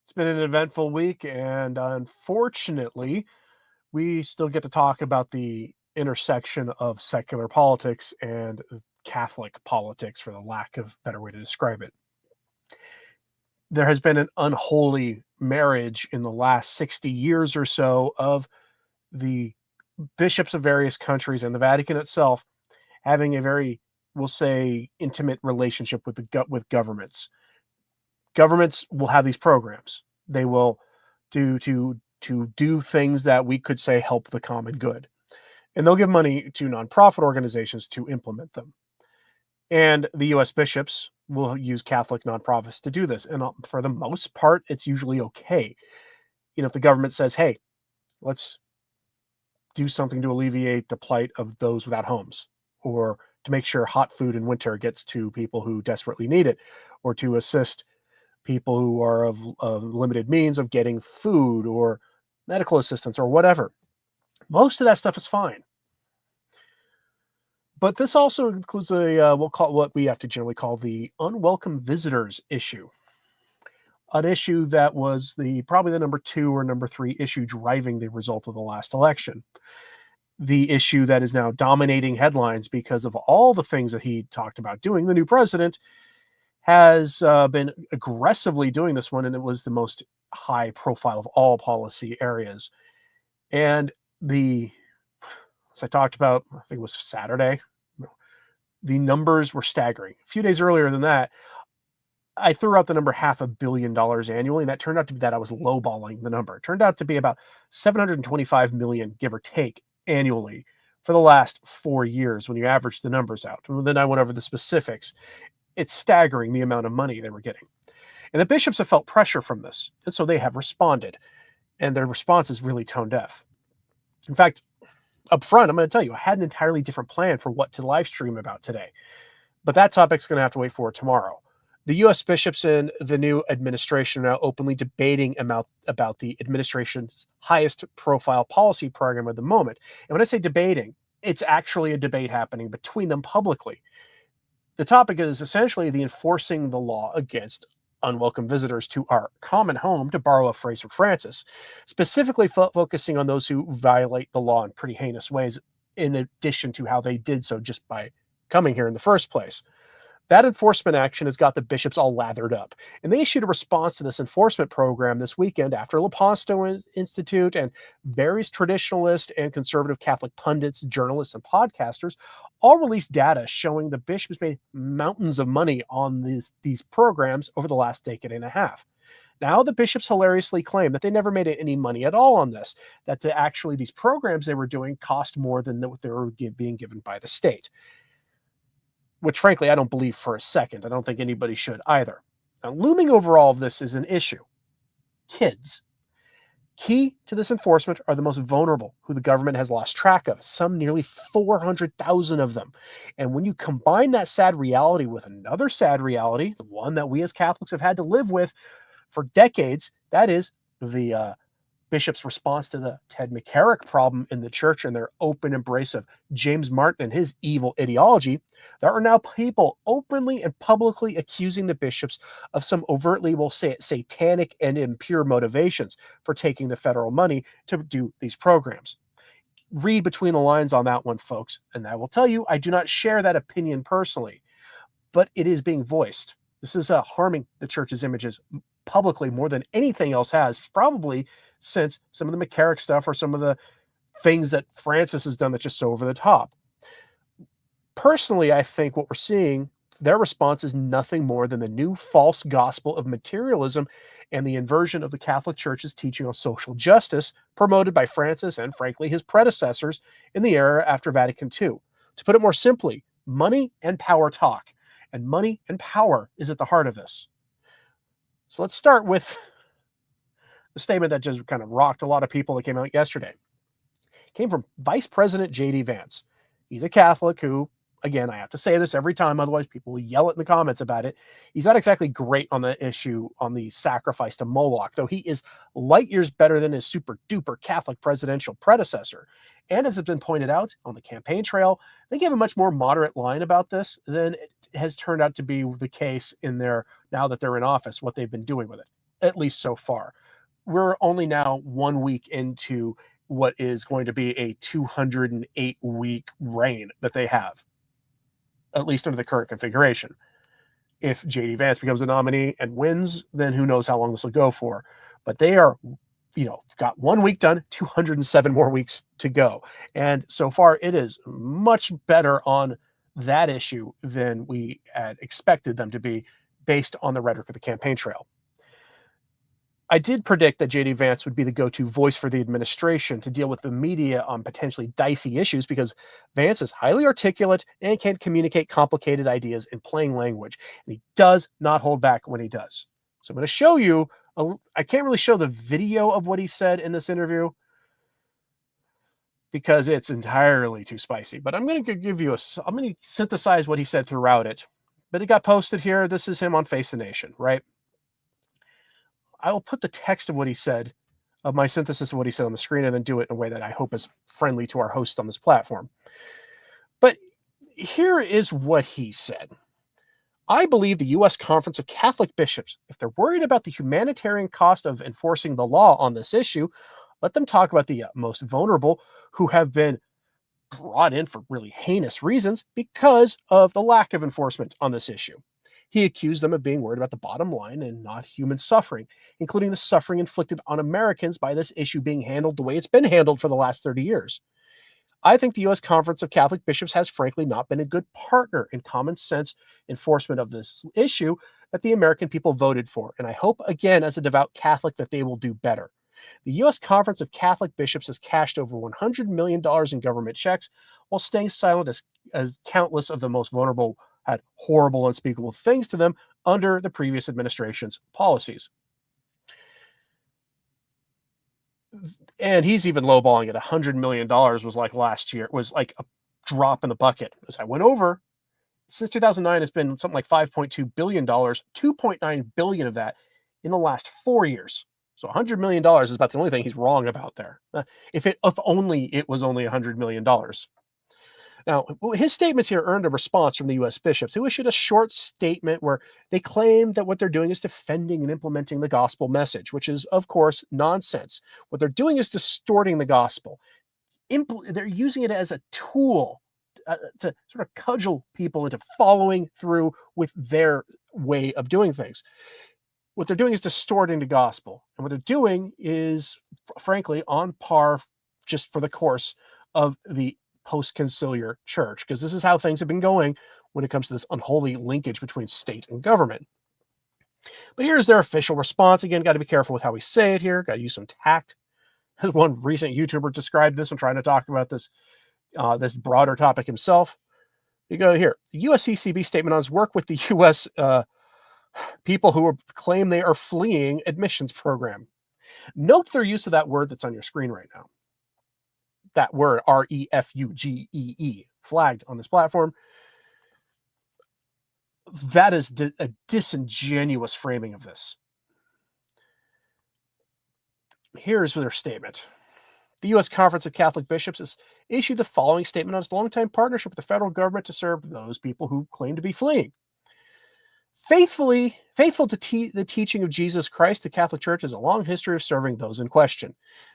It's been an eventful week, and unfortunately, we still get to talk about the intersection of secular politics and Catholic politics, for the lack of better way to describe it. There has been an unholy marriage in the last 60 years or so of the bishops of various countries and the Vatican itself having a very, we'll say, intimate relationship with with governments. Governments will have these programs. They will do things that we could say help the common good, and they'll give money to nonprofit organizations to implement them. And the U.S. bishops will use Catholic nonprofits to do this, and for the most part, it's usually okay. If the government says, "Hey, let's do something to alleviate the plight of those without homes," or to make sure hot food in winter gets to people who desperately need it, or to assist people who are of limited means of getting food or medical assistance or whatever. Most of that stuff is fine. But this also includes we'll call what we have to generally call the unwelcome visitors issue, an issue that was probably the number 2 or number 3 issue driving the result of the last election. The issue that is now dominating headlines because of all the things that he talked about doing. The new president has been aggressively doing this one, and it was the most high profile of all policy areas. And as I talked about, I think it was Saturday, the numbers were staggering. A few days earlier than that, I threw out the number $500 million annually, and that turned out to be that I was lowballing the number. It turned out to be about 725 million, give or take, annually for the last 4 years when you average the numbers out. And then I went over the specifics. It's staggering the amount of money they were getting. And the bishops have felt pressure from this, and so they have responded. And their response is really tone deaf. In fact, up front, I'm going to tell you, I had an entirely different plan for what to live stream about today. But that topic's going to have to wait for tomorrow. The U.S. bishops in the new administration are now openly debating about the administration's highest profile policy program at the moment. And when I say debating, it's actually a debate happening between them publicly. The topic is essentially the enforcing the law against unwelcome visitors to our common home, to borrow a phrase from Francis, specifically focusing on those who violate the law in pretty heinous ways, in addition to how they did so just by coming here in the first place. That enforcement action has got the bishops all lathered up, and they issued a response to this enforcement program this weekend after Lepanto Institute and various traditionalist and conservative Catholic pundits, journalists, and podcasters all released data showing the bishops made mountains of money on these programs over the last decade and a half. Now, the bishops hilariously claim that they never made any money at all on this, that actually these programs they were doing cost more than what they were being given by the state. Which, frankly, I don't believe for a second. I don't think anybody should either. Now, looming over all of this is an issue. Kids. Key to this enforcement are the most vulnerable, who the government has lost track of, some nearly 400,000 of them. And when you combine that sad reality with another sad reality, the one that we as Catholics have had to live with for decades, that is the bishops' response to the Ted McCarrick problem in the church and their open embrace of James Martin and his evil ideology, there are now people openly and publicly accusing the bishops of some overtly, we'll say it, satanic and impure motivations for taking the federal money to do these programs. Read between the lines on that one, folks, and I will tell you, I do not share that opinion personally, but it is being voiced. This is harming the church's images publicly more than anything else has, probably since some of the McCarrick stuff or some of the things that Francis has done that's just so over the top. Personally, I think what we're seeing, their response is nothing more than the new false gospel of materialism and the inversion of the Catholic Church's teaching on social justice promoted by Francis and, frankly, his predecessors in the era after Vatican II. To put it more simply, money and power talk, and money and power is at the heart of this. So let's start with the statement that just kind of rocked a lot of people that came out yesterday. It came from Vice President J.D. Vance. He's a Catholic who, again, I have to say this every time, otherwise people will yell it in the comments about it. He's not exactly great on the issue on the sacrifice to Moloch, though he is light years better than his super duper Catholic presidential predecessor. And as has been pointed out on the campaign trail, they gave a much more moderate line about this than it has turned out to be the case in now that they're in office, what they've been doing with it. at least so far. We're only now 1 week into what is going to be a 208-week reign that they have, at least under the current configuration. If J.D. Vance becomes a nominee and wins, then who knows how long this will go for. But they are, got 1 week done, 207 more weeks to go. And so far, it is much better on that issue than we had expected them to be based on the rhetoric of the campaign trail. I did predict that J.D. Vance would be the go-to voice for the administration to deal with the media on potentially dicey issues because Vance is highly articulate and can communicate complicated ideas in plain language. And he does not hold back when he does. So I'm going to show you, I can't really show the video of what he said in this interview because it's entirely too spicy, but I'm going to I'm going to synthesize what he said throughout it. But it got posted here. This is him on Face the Nation, right? I will put the text of what he said, of my synthesis of what he said on the screen, and then do it in a way that I hope is friendly to our host on this platform. But here is what he said. I believe the U.S. Conference of Catholic Bishops, if they're worried about the humanitarian cost of enforcing the law on this issue, let them talk about the most vulnerable who have been brought in for really heinous reasons because of the lack of enforcement on this issue. He accused them of being worried about the bottom line and not human suffering, including the suffering inflicted on Americans by this issue being handled the way it's been handled for the last 30 years. I think the U.S. Conference of Catholic Bishops has frankly not been a good partner in common sense enforcement of this issue that the American people voted for. And I hope, again, as a devout Catholic, that they will do better. The U.S. Conference of Catholic Bishops has cashed over $100 million in government checks while staying silent as countless of the most vulnerable had horrible, unspeakable things to them under the previous administration's policies. And he's even lowballing it. $100 million was like last year. It was like a drop in the bucket. As I went over, since 2009, it's been something like $5.2 billion, $2.9 billion of that in the last 4 years. So $100 million is about the only thing he's wrong about there. If only it was only $100 million. Now, his statements here earned a response from the U.S. bishops, who issued a short statement where they claimed that what they're doing is defending and implementing the gospel message, which is, of course, nonsense. What they're doing is distorting the gospel. They're using it as a tool to sort of cudgel people into following through with their way of doing things. What they're doing is distorting the gospel. And what they're doing is, frankly, on par just for the course of the post-conciliar church, because this is how things have been going when it comes to this unholy linkage between state and government. But here's their official response. Again, got to be careful with how we say it here. Got to use some tact. As one recent YouTuber described this, I'm trying to talk about this this broader topic himself. You go here. The USCCB statement on his work with the U.S. People who claim they are fleeing admissions program. Note their use of that word that's on your screen right now. That word, refugee, flagged on this platform. That is a disingenuous framing of this. Here's their statement. The U.S. Conference of Catholic Bishops has issued the following statement on its longtime partnership with the federal government to serve those people who claim to be fleeing. Faithful to the teaching of Jesus Christ, the Catholic Church has a long history of serving those in question.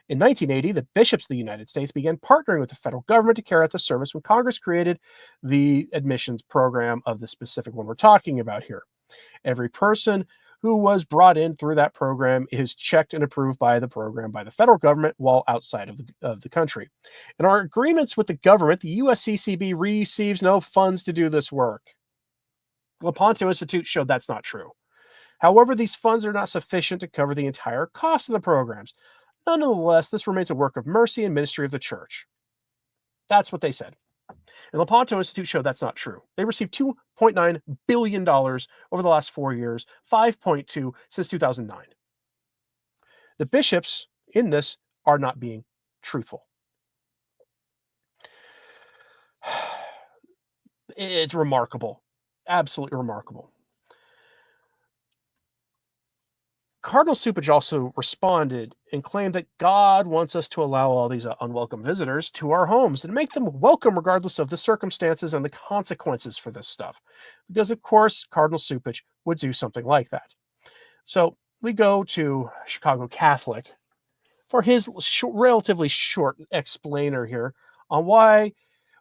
In 1980, the bishops of the United States began partnering with the federal government to carry out the service when Congress created the admissions program of the specific one we're talking about here. Every person who was brought in through that program is checked and approved by the program by the federal government while outside of the country. In our agreements with the government, the USCCB receives no funds to do this work. Lepanto Institute showed that's not true. However, these funds are not sufficient to cover the entire cost of the programs. Nonetheless, this remains a work of mercy and ministry of the church. That's what they said. And Lepanto Institute showed that's not true. They received $2.9 billion over the last 4 years, 5.2 since 2009. The bishops in this are not being truthful. It's remarkable. Absolutely remarkable. Cardinal Cupich also responded and claimed that God wants us to allow all these unwelcome visitors to our homes and make them welcome regardless of the circumstances and the consequences for this stuff. Because, of course, Cardinal Cupich would do something like that. So we go to Chicago Catholic for his relatively short explainer here on why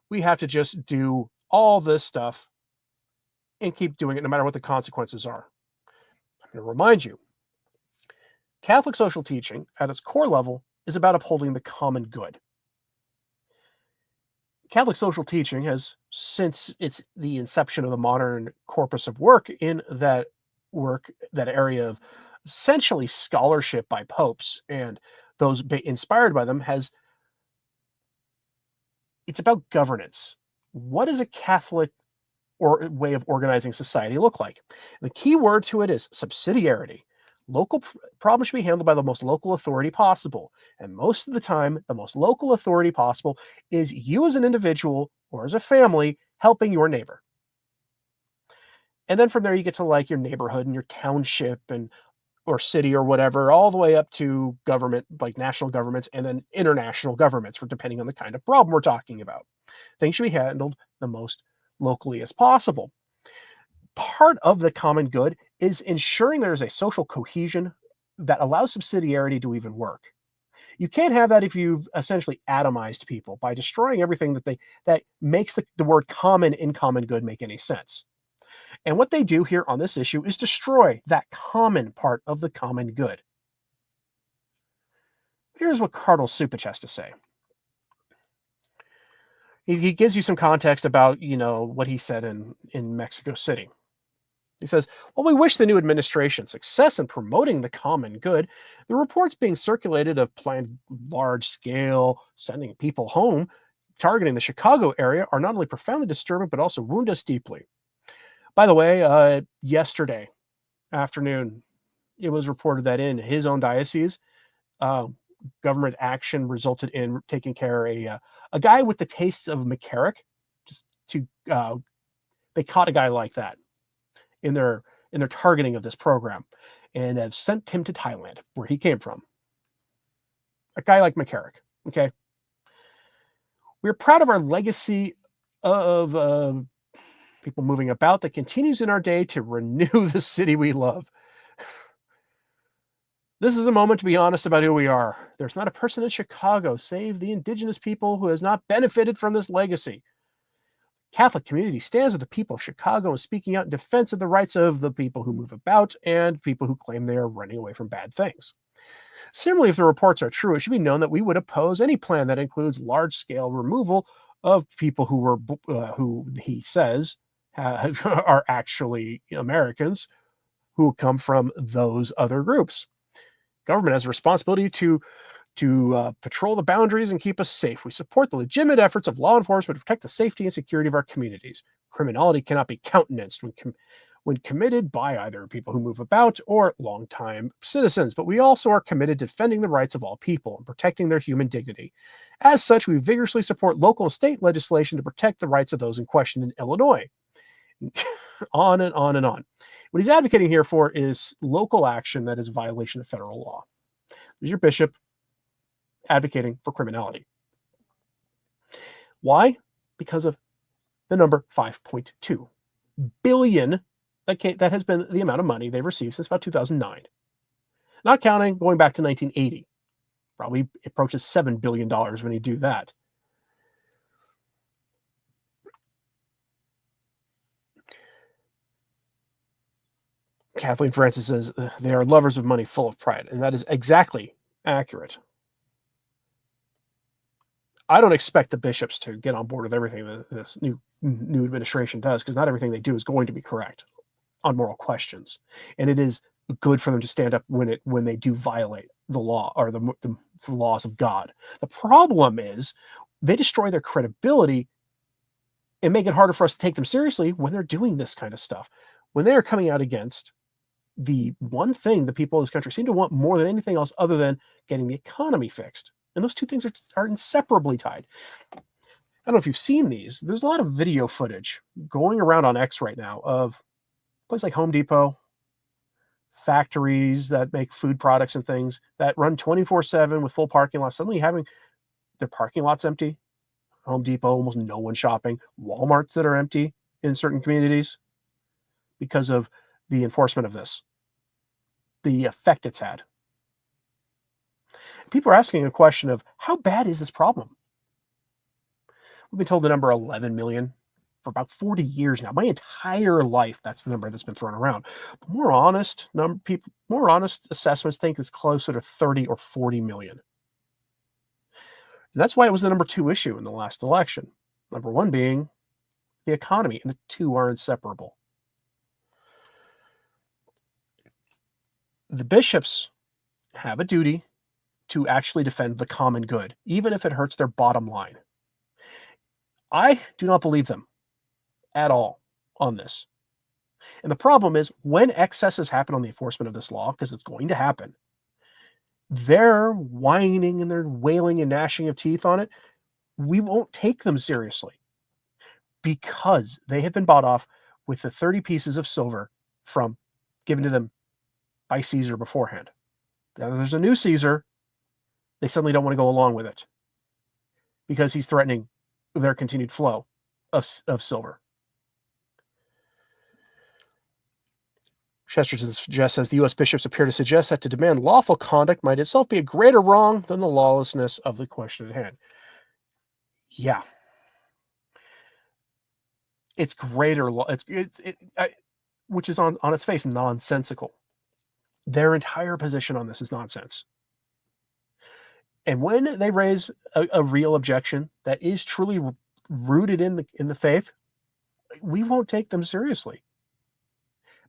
we have to just do all this stuff and keep doing it no matter what the consequences are. I'm going to remind you, Catholic social teaching at its core level is about upholding the common good. Catholic social teaching has, since it's the inception of the modern corpus of work in that area of essentially scholarship by popes and those inspired by them, it's about governance. What does a Catholic or way of organizing society look like? The key word to it is subsidiarity. Local problems should be handled by the most local authority possible. And most of the time, the most local authority possible is you as an individual or as a family helping your neighbor. And then from there, you get to like your neighborhood and your township and or city or whatever, all the way up to government, like national governments, and then international governments, for depending on the kind of problem we're talking about. Things should be handled the most locally as possible. Part of the common good is ensuring there is a social cohesion that allows subsidiarity to even work. You can't have that if you've essentially atomized people by destroying everything that makes the word common in common good make any sense. And what they do here on this issue is destroy that common part of the common good. Here's what Cardinal Supich has to say. He gives you some context about, what he said in Mexico City. He says, while we wish the new administration success in promoting the common good, the reports being circulated of planned large-scale sending people home, targeting the Chicago area, are not only profoundly disturbing, but also wound us deeply. By the way, yesterday afternoon, it was reported that in his own diocese, government action resulted in taking care of a guy with the tastes of McCarrick. They caught a guy like that in their targeting of this program, and have sent him to Thailand, where he came from. A guy like McCarrick. Okay, we're proud of our legacy of people moving about that continues in our day to renew the city we love. This is a moment to be honest about who we are. There's not a person in Chicago, save the indigenous people, who has not benefited from this legacy. Catholic community stands with the people of Chicago and speaking out in defense of the rights of the people who move about and people who claim they are running away from bad things. Similarly, if the reports are true, it should be known that we would oppose any plan that includes large-scale removal of people who he says are actually Americans who come from those other groups. Government has a responsibility to patrol the boundaries and keep us safe. We support the legitimate efforts of law enforcement to protect the safety and security of our communities. Criminality cannot be countenanced when committed by either people who move about or longtime citizens, but we also are committed to defending the rights of all people and protecting their human dignity. As such, we vigorously support local and state legislation to protect the rights of those in question in Illinois. On and on and on. What he's advocating here for is local action that is a violation of federal law. There's your bishop advocating for criminality. Why? Because of the number 5.2 billion that has been the amount of money they've received since about 2009. Not counting going back to 1980. Probably approaches $7 billion when you do that. Kathleen Francis says they are lovers of money, full of pride, and that is exactly accurate. I don't expect the bishops to get on board with everything that this new administration does, because not everything they do is going to be correct on moral questions, and it is good for them to stand up when they do violate the law or the laws of God. The problem is they destroy their credibility and make it harder for us to take them seriously when they're doing this kind of stuff. When they are coming out against the one thing the people of this country seem to want more than anything else other than getting the economy fixed. And those two things are inseparably tied. I don't know if you've seen these. There's a lot of video footage going around on X right now of places like Home Depot, factories that make food products and things that run 24/7 with full parking lots, suddenly having their parking lots empty. Home Depot, almost no one shopping. Walmarts that are empty in certain communities because of the enforcement of this. the effect it's had. People are asking a question of how bad is this problem? We've been told the number 11 million for about 40 years now. My entire life, that's the number that's been thrown around. But more honest assessments think it's closer to 30 or 40 million. And that's why it was the number 2 issue in the last election. Number 1 being the economy, and the two are inseparable. The bishops have a duty to actually defend the common good, even if it hurts their bottom line. I do not believe them at all on this. And the problem is when excesses happen on the enforcement of this law, because it's going to happen, they're whining and they're wailing and gnashing of teeth on it. We won't take them seriously because they have been bought off with the 30 pieces of silver from given to them by Caesar beforehand. Now there's a new Caesar, they suddenly don't want to go along with it because he's threatening their continued flow of silver. Chesterton suggests, as the U.S. bishops appear to suggest, that to demand lawful conduct might itself be a greater wrong than the lawlessness of the question at hand. Yeah. It's greater law. Which is on its face nonsensical. Their entire position on this is nonsense. And when they raise a real objection that is truly rooted in the faith, we won't take them seriously.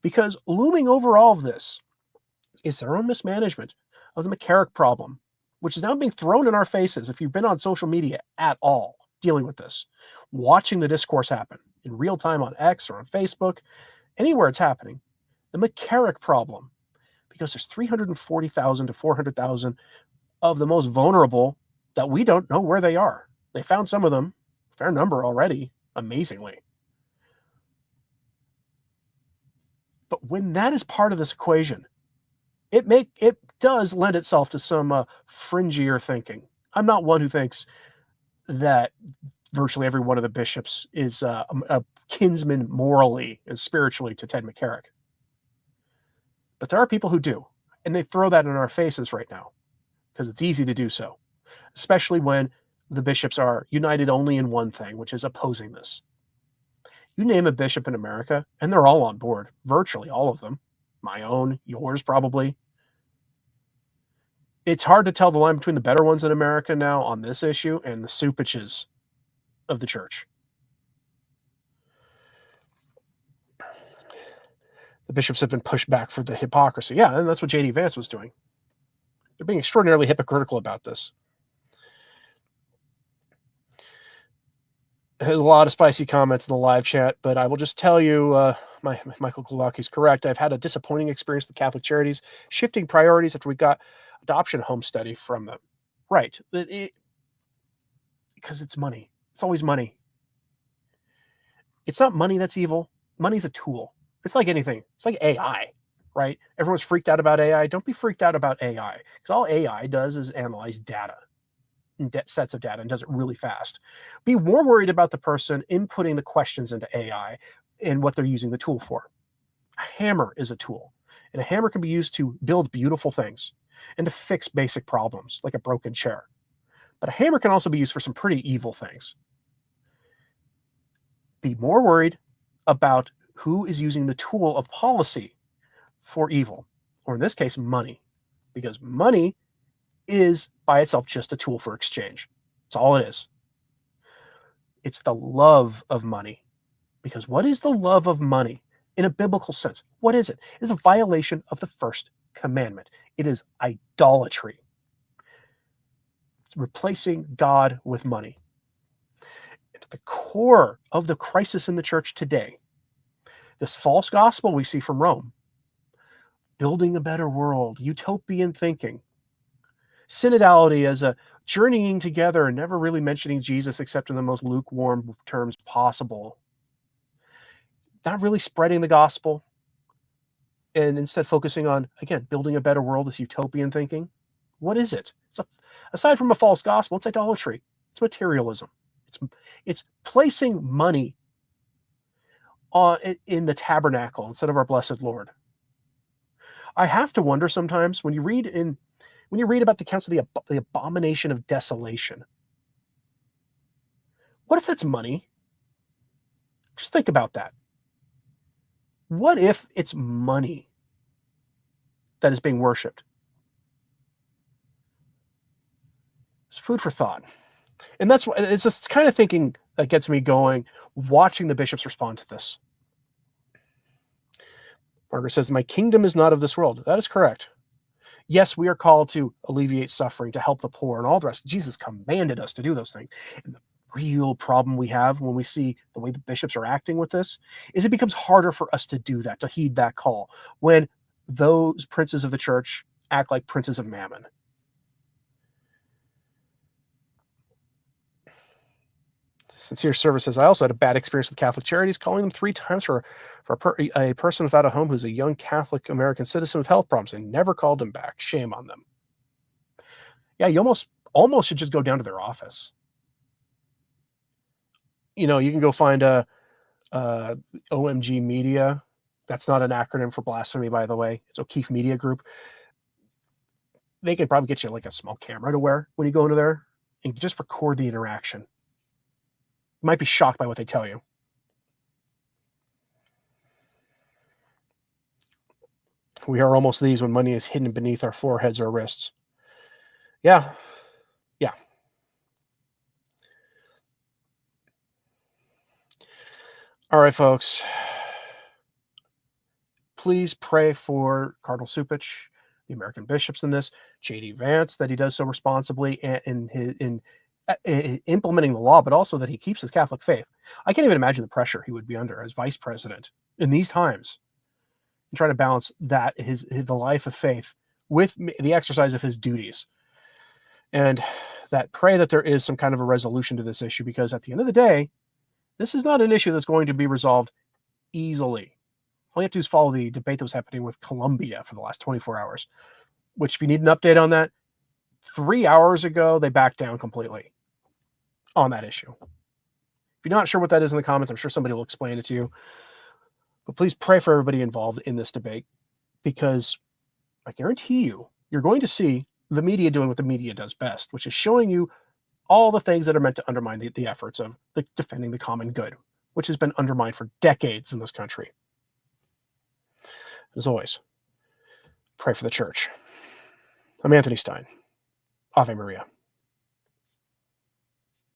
Because looming over all of this is their own mismanagement of the McCarrick problem, which is now being thrown in our faces. If you've been on social media at all dealing with this, watching the discourse happen in real time on X or on Facebook, anywhere it's happening, the McCarrick problem, because there's 340,000 to 400,000 of the most vulnerable that we don't know where they are. They found some of them, a fair number already, amazingly. But when that is part of this equation, it does lend itself to some fringier thinking. I'm not one who thinks that virtually every one of the bishops is a kinsman morally and spiritually to Ted McCarrick. But there are people who do, and they throw that in our faces right now because it's easy to do so, especially when the bishops are united only in one thing, which is opposing this. You name a bishop in America, and they're all on board, virtually all of them. My own, yours probably. It's hard to tell the line between the better ones in America now on this issue and the soupages of the church. The bishops have been pushed back for the hypocrisy. Yeah, and that's what J.D. Vance was doing. They're being extraordinarily hypocritical about this. A lot of spicy comments in the live chat, but I will just tell you, Michael Kulaki correct. I've had a disappointing experience with Catholic Charities, shifting priorities after we got adoption home study from them. Right. Because it's money. It's always money. It's not money that's evil. Money's a tool. It's like anything. It's like AI, right? Everyone's freaked out about AI. Don't be freaked out about AI, because all AI does is analyze data, sets of data, and does it really fast. Be more worried about the person inputting the questions into AI and what they're using the tool for. A hammer is a tool, and a hammer can be used to build beautiful things and to fix basic problems like a broken chair. But a hammer can also be used for some pretty evil things. Be more worried about who is using the tool of policy for evil, or in this case, money, because money is by itself just a tool for exchange. That's all it is. It's the love of money. Because what is the love of money in a biblical sense? What is it? It is a violation of the first commandment. It is idolatry. It's replacing God with money. And at the core of the crisis in the church today, this false gospel we see from Rome, building a better world, utopian thinking, synodality as a journeying together and never really mentioning Jesus except in the most lukewarm terms possible, not really spreading the gospel, and instead focusing on, again, building a better world, this utopian thinking. What is it? Aside from a false gospel, it's idolatry. It's materialism. It's placing money in the tabernacle instead of our blessed Lord. I have to wonder sometimes when you read about the accounts of the abomination of desolation. What if it's money? Just think about that. What if it's money that is being worshipped? It's food for thought. And that's what it's this kind of thinking that gets me going, watching the bishops respond to this. Margaret says, "My kingdom is not of this world." That is correct. Yes, we are called to alleviate suffering, to help the poor, and all the rest. Jesus commanded us to do those things. And the real problem we have when we see the way the bishops are acting with this is it becomes harder for us to do that, to heed that call, when those princes of the church act like princes of mammon. Sincere Service says, "I also had a bad experience with Catholic Charities, calling them 3 times for a person without a home who's a young Catholic American citizen with health problems, and never called him back. Shame on them." Yeah, you almost should just go down to their office. You can go find a OMG Media. That's not an acronym for blasphemy, by the way. It's O'Keefe Media Group. They could probably get you like a small camera to wear when you go into there and just record the interaction. You might be shocked by what they tell you. We are almost these when money is hidden beneath our foreheads or wrists. Yeah. Yeah. All right, folks. Please pray for Cardinal Supich, the American bishops in this, J.D. Vance, that he does so responsibly in implementing the law, but also that he keeps his Catholic faith. I can't even imagine the pressure he would be under as vice president in these times, and trying to balance that the life of faith with the exercise of his duties. And that pray that there is some kind of a resolution to this issue, because at the end of the day, this is not an issue that's going to be resolved easily. All you have to do is follow the debate that was happening with Colombia for the last 24 hours, which, if you need an update on that, 3 hours ago, they backed down completely on that issue. If you're not sure what that is in the comments, I'm sure somebody will explain it to you. But please pray for everybody involved in this debate, because I guarantee you're going to see the media doing what the media does best, which is showing you all the things that are meant to undermine the efforts of defending the common good, which has been undermined for decades in this country. As always, pray for the church. I'm Anthony Stine. Ave Maria.